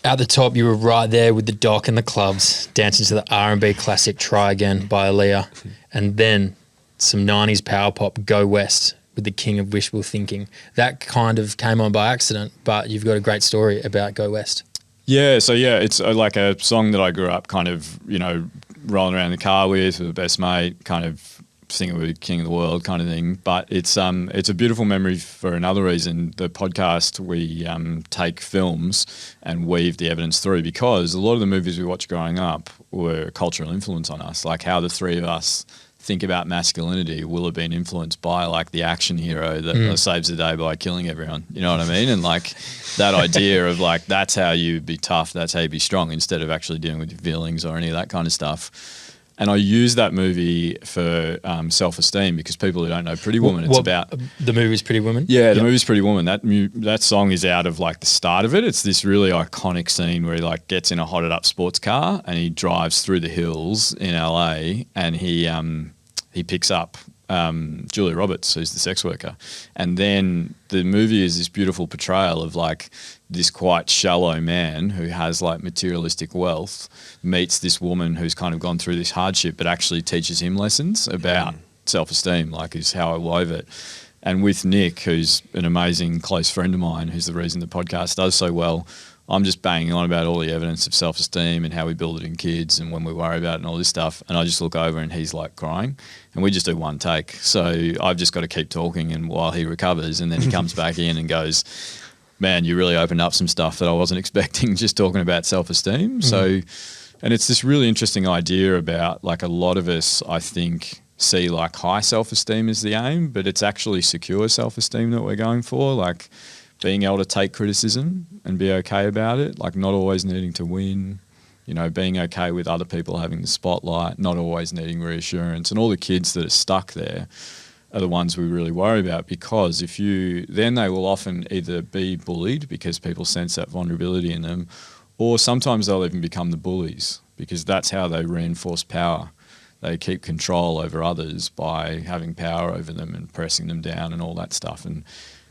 At the top, you were right there with the Doc and the Clubs, dancing to the R&B classic Try Again by Aaliyah. And then some 90s power pop, Go West, with the king of wishful thinking. That kind of came on by accident, but you've got a great story about Go West. Yeah, so yeah, it's like a song that I grew up kind of, you know, rolling around in the car with a best mate, kind of singing with King of the World kind of thing. But it's a beautiful memory for another reason. The podcast, we take films and weave the evidence through, because a lot of the movies we watched growing up were a cultural influence on us, like how the three of us think about masculinity will have been influenced by like the action hero that saves the day by killing everyone. You know what I mean? And like that idea of like, that's how you be tough, that's how you be strong, instead of actually dealing with your feelings or any of that kind of stuff. And I use that movie for self-esteem, because people who don't know Pretty Woman, it's about... The movie's Pretty Woman? Yeah, the movie's Pretty Woman. That song is out of like the start of it. It's this really iconic scene where he like gets in a hotted up sports car and he drives through the hills in LA, and he picks up Julia Roberts, who's the sex worker. And then the movie is this beautiful portrayal of like this quite shallow man who has like materialistic wealth meets this woman who's kind of gone through this hardship, but actually teaches him lessons about self-esteem, like is how I wove it. And with Nick, who's an amazing close friend of mine, who's the reason the podcast does so well, I'm just banging on about all the evidence of self-esteem and how we build it in kids and when we worry about it and all this stuff. And I just look over and he's like crying, and we just do one take. So I've just got to keep talking, and while he recovers, and then he comes back in and goes, man, you really opened up some stuff that I wasn't expecting, just talking about self-esteem. So, and it's this really interesting idea about like a lot of us, I think, see like high self-esteem as the aim, but it's actually secure self-esteem that we're going for. Like being able to take criticism and be okay about it, like not always needing to win, you know, being okay with other people having the spotlight, not always needing reassurance. And all the kids that are stuck there are the ones we really worry about, because then they will often either be bullied because people sense that vulnerability in them, or sometimes they'll even become the bullies, because that's how they reinforce power. They keep control over others by having power over them and pressing them down and all that stuff. And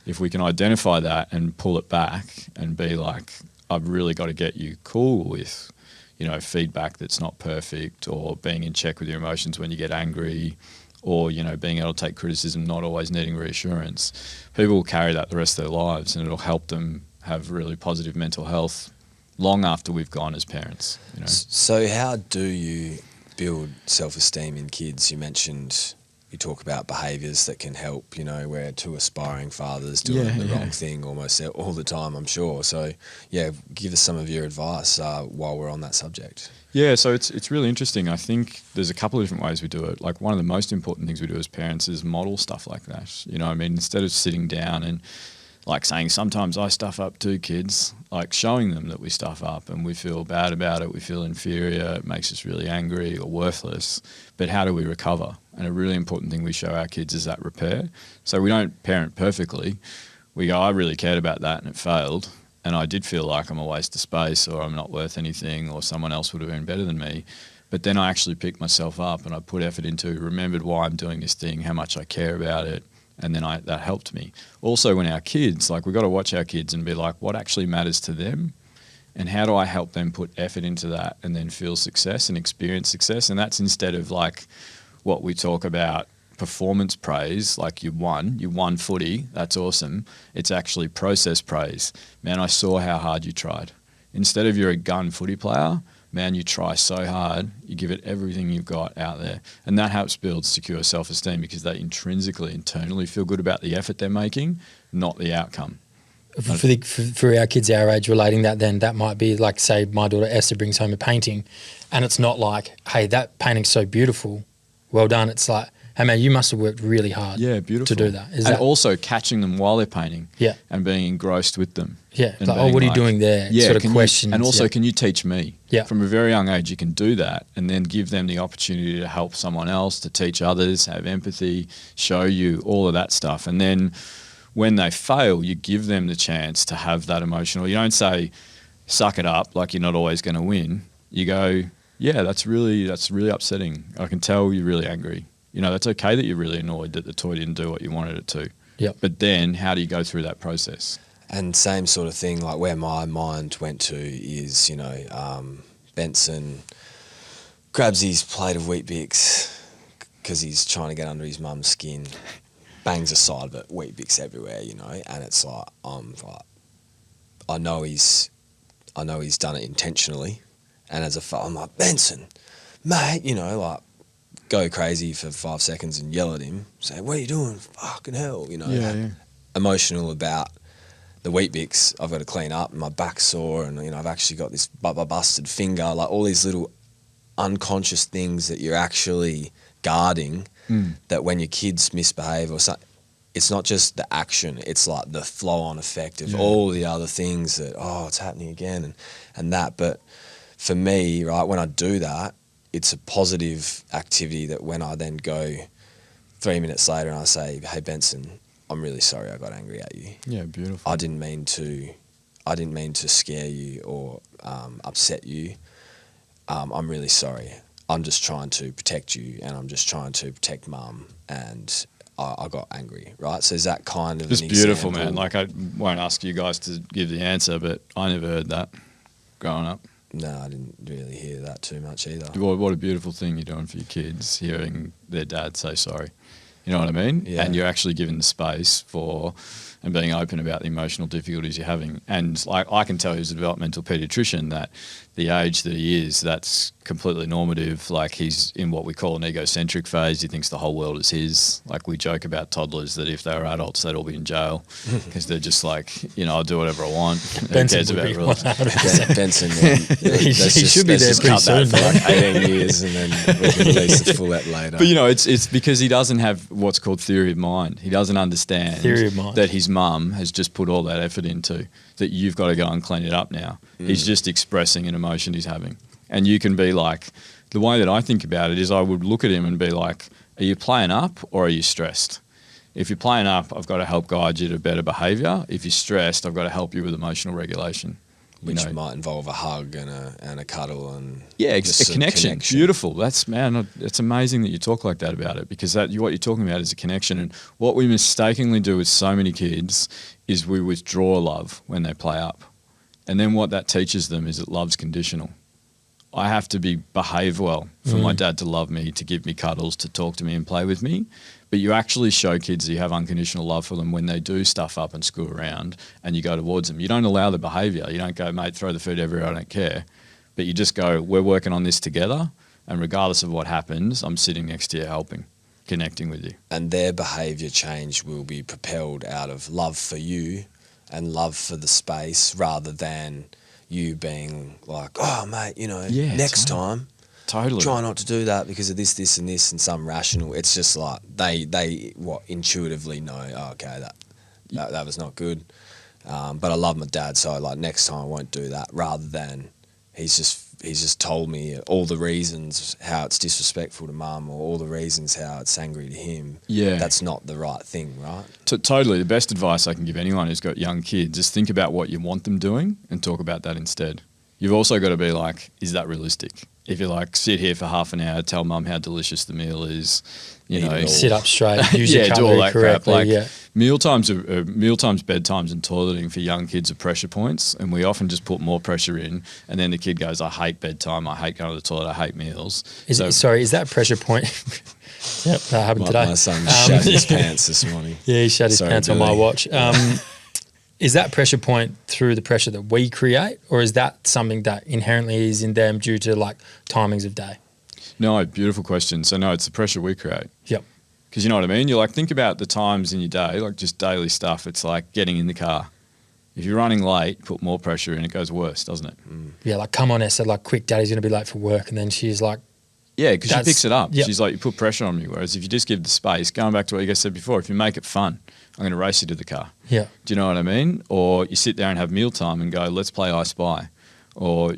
if we can identify that and pull it back and be like, I've really got to get you cool with, you know, feedback that's not perfect, or being in check with your emotions when you get angry, or, you know, being able to take criticism, not always needing reassurance, people will carry that the rest of their lives, and it'll help them have really positive mental health long after we've gone as parents. You know? So how do you build self-esteem in kids? You mentioned... You talk about behaviours that can help, you know, where two aspiring fathers doing the wrong thing almost all the time, I'm sure. So, yeah, give us some of your advice while we're on that subject. Yeah, so it's really interesting. I think there's a couple of different ways we do it. Like one of the most important things we do as parents is model stuff like that. You know, I mean, instead of sitting down and like saying sometimes I stuff up too, kids, like showing them that we stuff up and we feel bad about it, we feel inferior, it makes us really angry or worthless, but how do we recover? And a really important thing we show our kids is that repair. So we don't parent perfectly. We go, I really cared about that and it failed, and I did feel like I'm a waste of space, or I'm not worth anything, or someone else would have been better than me. But then I actually picked myself up and I put effort into, remembered why I'm doing this thing, how much I care about it, and then that helped me. Also, when our kids, like we've got to watch our kids and be like, what actually matters to them, and how do I help them put effort into that and then feel success and experience success? And that's instead of like what we talk about, performance praise, like you won footy, that's awesome. It's actually process praise. Man, I saw how hard you tried. Instead of you're a gun footy player, man, you try so hard, you give it everything you've got out there. And that helps build secure self-esteem, because they intrinsically, internally feel good about the effort they're making, not the outcome. For our kids our age, relating that, then that might be like, say my daughter Esther brings home a painting and it's not like, hey, that painting's so beautiful, well done. It's like, hey man, you must have worked really hard to do that. And also catching them while they're painting and being engrossed with them. Yeah, like, oh, what are you doing there? Sort of questions. And also, can you teach me? Yeah. From a very young age, you can do that, and then give them the opportunity to help someone else, to teach others, have empathy, show you all of that stuff. And then when they fail, you give them the chance to have that emotional. You don't say, suck it up, like you're not always going to win. You go, yeah, that's really upsetting. I can tell you're really angry. You know, that's okay that you're really annoyed that the toy didn't do what you wanted it to. Yep. But then how do you go through that process? And same sort of thing, like where my mind went to is, Benson grabs his plate of Wheat Bix because he's trying to get under his mum's skin, bangs the side of it, Wheat Bix everywhere, and it's like, I know he's done it intentionally, and as a I'm like, Benson, mate, like go crazy for 5 seconds and yell at him, say, what are you doing? Fucking hell, emotional about the Wheat Bix I've got to clean up, and my back's sore, and I've actually got this busted finger, like all these little unconscious things that you're actually guarding, that when your kids misbehave or something, it's not just the action, it's like the flow-on effect of all the other things that, it's happening again and that. But for me, right, when I do that, it's a positive activity that when I then go 3 minutes later and I say, hey, Benson, I'm really sorry I got angry at you. Yeah, beautiful. I didn't mean to scare you or upset you. I'm really sorry. I'm just trying to protect you, and I'm just trying to protect Mum, and I got angry, right? So is that kind of it's an beautiful, example? man. Like, I won't ask you guys to give the answer, but I never heard that growing up. No, I didn't really hear that too much either. What a beautiful thing you're doing for your kids, hearing their dad say sorry. You know what I mean? Yeah. And you're actually giving the space for and being open about the emotional difficulties you're having. And like I can tell you as a developmental paediatrician that the age that he is, that's completely normative. Like he's in what we call an egocentric phase. He thinks the whole world is his. Like we joke about toddlers that if they were adults, they'd all be in jail because they're just like, I'll do whatever I want. Who cares about rules? Benson, he should be there pretty soon. For like 18 years, and then we can release the full ep later. But it's because he doesn't have what's called theory of mind. He doesn't understand that his mum has just put all that effort into, that you've got to go and clean it up now. He's just expressing an emotion he's having. And you can be like, the way that I think about it is I would look at him and be like, are you playing up or are you stressed? If you're playing up, I've got to help guide you to better behaviour. If you're stressed, I've got to help you with emotional regulation. Which might involve a hug and a cuddle and a connection. Beautiful. It's amazing that you talk like that about it, because what you're talking about is a connection. And what we mistakenly do with so many kids is we withdraw love when they play up. And then what that teaches them is that love's conditional. I have to behave well for my dad to love me, to give me cuddles, to talk to me and play with me. But you actually show kids that you have unconditional love for them when they do stuff up and screw around, and you go towards them. You don't allow the behaviour. You don't go, mate, throw the food everywhere, I don't care. But you just go, we're working on this together, and regardless of what happens, I'm sitting next to you helping, connecting with you. And their behaviour change will be propelled out of love for you and love for the space, rather than you being like, oh, mate, next time. Totally. Try not to do that because of this, and some rational. It's just like they intuitively know, okay, that was not good. But I love my dad, so like next time I won't do that, rather than he's just told me all the reasons how it's disrespectful to Mum, or all the reasons how it's angry to him. Yeah. That's not the right thing, right? Totally. The best advice I can give anyone who's got young kids is think about what you want them doing and talk about that instead. You've also got to be like, is that realistic? If you like sit here for half an hour, tell Mum how delicious the meal is, sit up straight, use your do all cutlery that correctly. crap. Mealtimes, bedtimes, and toileting for young kids are pressure points, and we often just put more pressure in, and then the kid goes, "I hate bedtime, I hate going to the toilet, I hate meals." Is that pressure point? Yep, that happened today. My son shat his pants this morning. Yeah, he shat his pants Billy. on my watch. Is that pressure point through the pressure that we create, or is that something that inherently is in them due to like timings of day? No, beautiful question. So no, it's the pressure we create. Yep. Because you know what I mean? You're like, think about the times in your day, like just daily stuff. It's like getting in the car. If you're running late, put more pressure in, it goes worse, doesn't it? Yeah, like come on, Esther, like quick, Daddy's going to be late for work. And then she's like, yeah, because she picks it up. Yep. She's like, you put pressure on me. Whereas if you just give the space, going back to what you guys said before, if you make it fun, I'm going to race you to the car. Yeah. Do you know what I mean? Or you sit there and have mealtime and go, let's play I Spy. Or,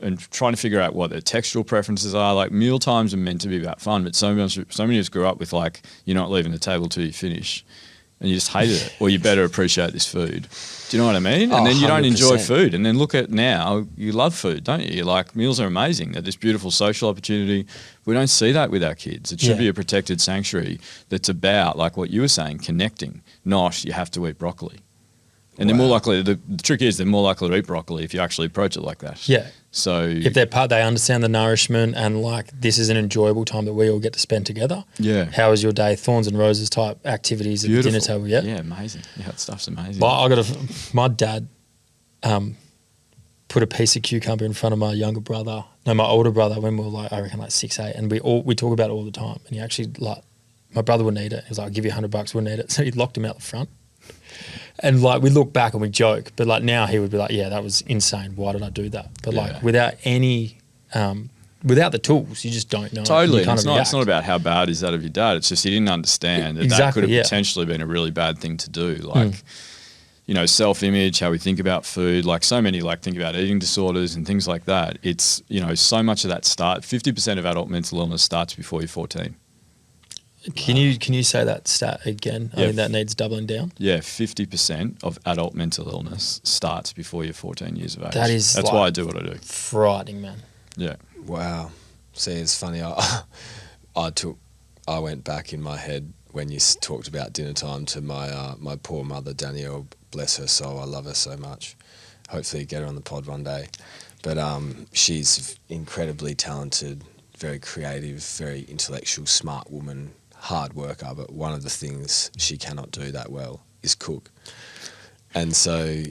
and trying to figure out what their textual preferences are. Like meal times are meant to be about fun, but so many of us grew up with like, you're not leaving the table till you finish. And you just hated it. Or you better appreciate this food. Do you know what I mean? And then you don't enjoy food. And then look at now, you love food, don't you? You're like, meals are amazing. They're this beautiful social opportunity. We don't see that with our kids. It should be a protected sanctuary that's about, like what you were saying, connecting, not you have to eat broccoli. And they're more likely, the trick is they're more likely to eat broccoli if you actually approach it like that. Yeah. So If they're they understand the nourishment and like this is an enjoyable time that we all get to spend together. Yeah. How was your day? Thorns and roses type activities at the dinner table. Yeah. Yeah, amazing. Yeah, that stuff's amazing. But my dad put a piece of cucumber in front of my older brother when we were like, I reckon like 6, 8. And we talk about it all the time. And he actually like, my brother wouldn't eat it. He was like, I'll give you $100, wouldn't eat it. So he locked him out the front. And like we look back and we joke, but like now he would be like, yeah, that was insane. Why did I do that? But like without any, without the tools, you just don't know. Totally. It's not about how bad is that of your dad. It's just he didn't understand that could have potentially been a really bad thing to do. Like, you know, self-image, how we think about food, like so many like think about eating disorders and things like that. It's, you know, so much of that 50% of adult mental illness starts before you're 14. Can you say that stat again? I think that needs doubling down. Yeah, 50% of adult mental illness starts before you're 14 years of age. That's like why I do what I do. Frightening, man. Yeah. Wow. See, it's funny. I went back in my head when you talked about dinner time to my poor mother, Danielle, bless her soul. I love her so much. Hopefully get her on the pod one day. But she's incredibly talented, very creative, very intellectual, smart woman, hard worker, but one of the things she cannot do that well is cook. And so,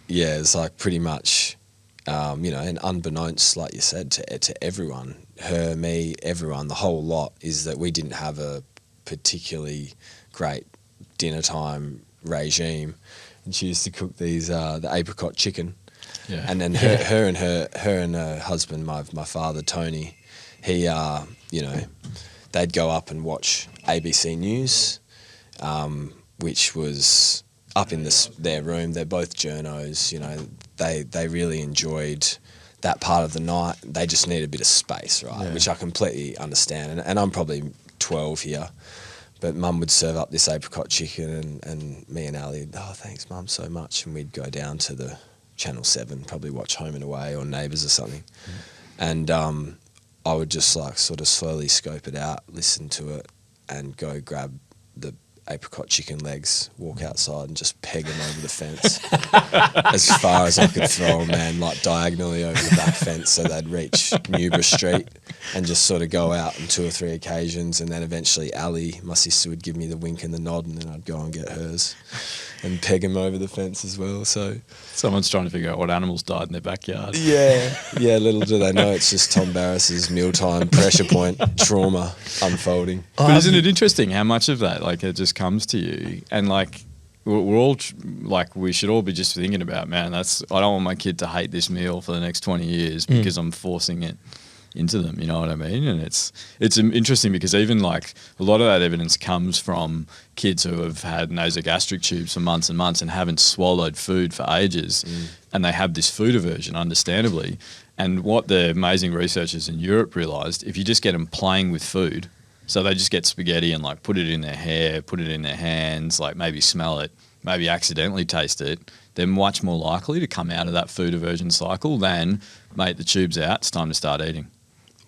yeah, it's like pretty much, you know, and unbeknownst, like you said, to everyone, her, me, everyone, the whole lot, is that we didn't have a particularly great dinner time regime. And she used to cook these, the apricot chicken. Yeah. And then her and her husband, my father, Tony, he, you know, they'd go up and watch ABC News, which was up in their room. They're both journos, you know. They really enjoyed that part of the night. They just need a bit of space, right? Yeah. Which I completely understand. And I'm probably 12 here, but Mum would serve up this apricot chicken and me and Ali, oh, thanks, Mum, so much. And we'd go down to the Channel 7, probably watch Home and Away or Neighbours or something. And I would just like sort of slowly scope it out, listen to it, and go grab the apricot chicken legs, walk outside and just peg them over the fence as far as I could throw them, man, like diagonally over the back fence so they'd reach Newborough Street, and just sort of go out on 2 or 3 occasions. And then eventually Ali, my sister, would give me the wink and the nod, and then I'd go and get hers and peg them over the fence as well. So someone's trying to figure out what animals died in their backyard. Yeah, little do they know it's just Tom Barrass's mealtime pressure point trauma unfolding. But isn't it interesting how much of that, like, it just comes to you? And like, we're all like, we should all be just thinking about, man, I don't want my kid to hate this meal for the next 20 years because I'm forcing it into them, you know what I mean? And it's interesting because even like a lot of that evidence comes from kids who have had nasogastric tubes for months and months and haven't swallowed food for ages, and they have this food aversion, understandably. And what the amazing researchers in Europe realised, if you just get them playing with food, so they just get spaghetti and like put it in their hair, put it in their hands, like maybe smell it, maybe accidentally taste it, they're much more likely to come out of that food aversion cycle than, mate, the tube's out, it's time to start eating.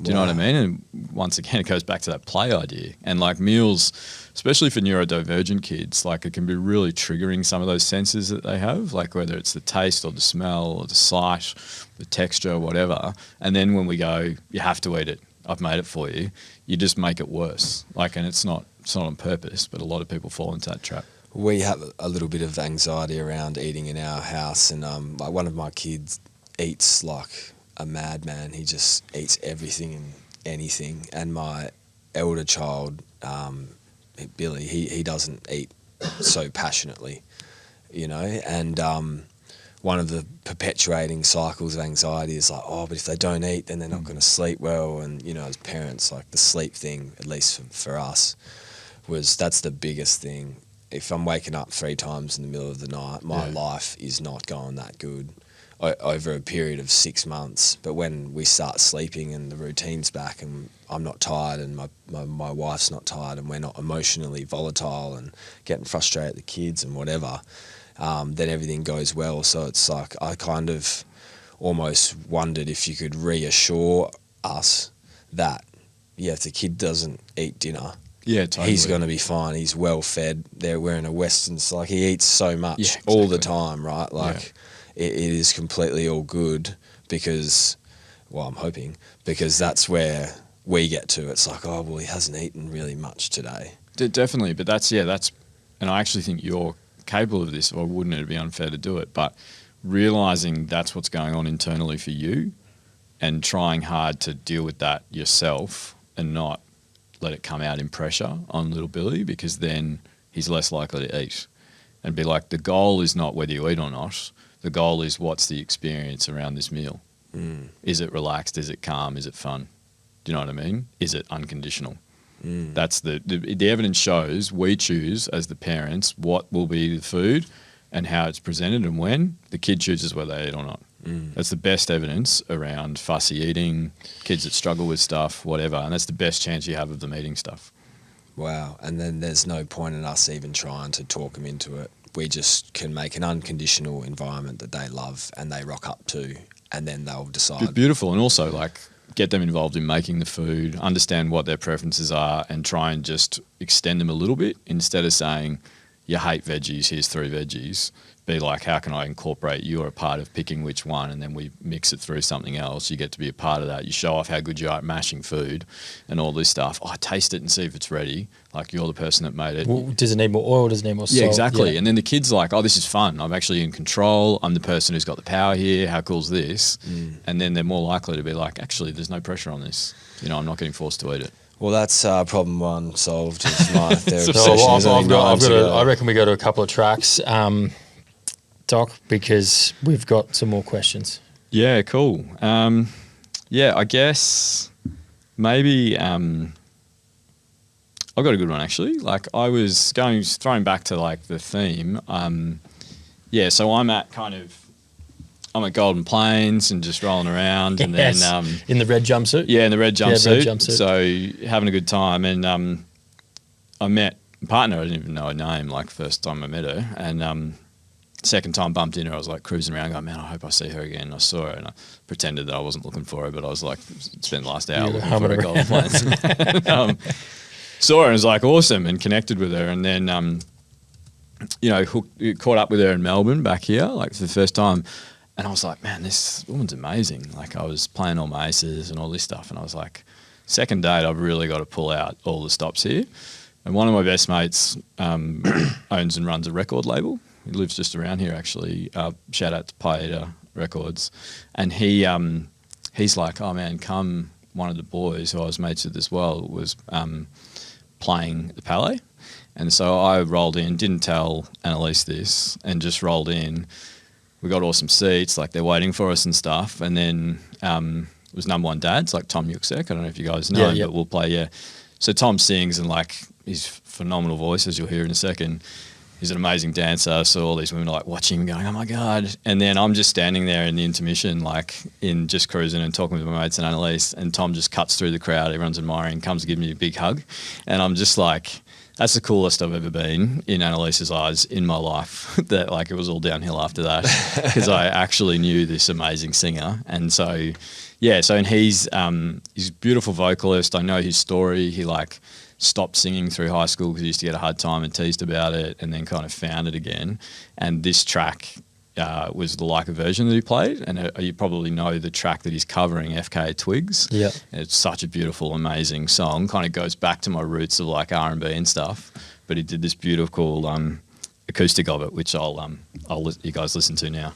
Do you know what I mean? And once again, it goes back to that play idea. And like meals, especially for neurodivergent kids, like it can be really triggering some of those senses that they have, like whether it's the taste or the smell or the sight, the texture, whatever. And then when we go, you have to eat it, I've made it for you, you just make it worse. Like, and it's not on purpose, but a lot of people fall into that trap. We have a little bit of anxiety around eating in our house, and like one of my kids eats like a madman. He just eats everything and anything. And my elder child, Billy, he doesn't eat so passionately, you know. And one of the perpetuating cycles of anxiety is like, oh, but if they don't eat, then they're not going to sleep well. And, you know, as parents, like the sleep thing, at least for us, that's the biggest thing. If I'm waking up 3 times in the middle of the night, my life is not going that good over a period of 6 months. But when we start sleeping and the routine's back and I'm not tired and my wife's not tired and we're not emotionally volatile and getting frustrated at the kids and whatever, then everything goes well. So it's like I kind of almost wondered if you could reassure us that, if the kid doesn't eat dinner, Yeah, totally. He's going to be fine. He's well fed. We're in a Western, like he eats so much exactly. all the time, right? Like it is completely all good because, well, I'm hoping, because that's where we get to. It's like, oh, well, he hasn't eaten really much today. Definitely, but that's, and I actually think you're capable of this, or wouldn't it be unfair to do it? But realising that's what's going on internally for you and trying hard to deal with that yourself and not let it come out in pressure on little Billy, because then he's less likely to eat. And be like, the goal is not whether you eat or not. The goal is what's the experience around this meal. Is it relaxed? Is it calm? Is it fun? Do you know what I mean? Is it unconditional? That's the evidence shows we choose as the parents what will be the food and how it's presented and when. The kid chooses whether they eat or not. That's the best evidence around fussy eating, kids that struggle with stuff, whatever. And that's the best chance you have of them eating stuff. Wow. And then there's no point in us even trying to talk them into it. We just can make an unconditional environment that they love and they rock up to, and then they'll decide. Beautiful. And also, like, get them involved in making the food, understand what their preferences are, and try and just extend them a little bit instead of saying, you hate veggies, here's 3 veggies. Be like, how can I incorporate you are a part of picking which one, and then we mix it through something else. You get to be a part of that. You show off how good you are at mashing food and all this stuff. Oh, taste it and see if it's ready. Like, you're the person that made it. Well, does it need more oil? Does it need more salt? Yeah, exactly. And then the kid's like, oh, this is fun. I'm actually in control. I'm the person who's got the power here. How cool's this? And then they're more likely to be like, actually, there's no pressure on this. You know, I'm not getting forced to eat it. Well, that's problem 1 solved. It's my therapy So session. I reckon we go to a couple of tracks, Doc, because we've got some more questions. Yeah, cool. I guess maybe I've got a good one actually. Like, I was throwing back to like the theme. So I'm at Golden Plains and just rolling around, and then in the red jumpsuit. Yeah, in the red jumpsuit. Red jumpsuit. So having a good time, and I met a partner. I didn't even know her name. Like, first time I met her, and second time bumped into her, I was like cruising around going, man, I hope I see her again. And I saw her and I pretended that I wasn't looking for her, but I was like, spent the last hour looking for her at Golden Plains. Saw her and was like awesome, and connected with her, and then caught up with her in Melbourne back here, like for the first time. And I was like, man, this woman's amazing. Like, I was playing all my aces and all this stuff, and I was like, second date, I've really got to pull out all the stops here. And one of my best mates owns and runs a record label. He lives just around here, actually. Shout out to Paeta Records. And he's like, oh, man, come. One of the boys who I was mates with as well was playing the Palais. And so I rolled in, didn't tell Annalise this, and just rolled in. We got awesome seats, like they're waiting for us and stuff. And then it was Number One Dads, like Tom Yuxek. I don't know if you guys know him, but we'll play, So Tom sings, and like, his phenomenal voice, as you'll hear in a second. He's an amazing dancer. So all these women are like watching him going, oh my God. And then I'm just standing there in the intermission, like in just cruising and talking with my mates and Annalise, and Tom just cuts through the crowd. Everyone's admiring, comes to give me a big hug. And I'm just like, that's the coolest I've ever been in Annalise's eyes in my life. That, like, it was all downhill after that, because I actually knew this amazing singer. And so, and he's a beautiful vocalist. I know his story. He like stopped singing through high school because he used to get a hard time and teased about it, and then kind of found it again. And this track was the Like a version that he played, and you probably know the track that he's covering, FK Twigs. Yeah, it's such a beautiful, amazing song. Kind of goes back to my roots of like R&B and stuff. But he did this beautiful acoustic of it, which I'll let you guys listen to now.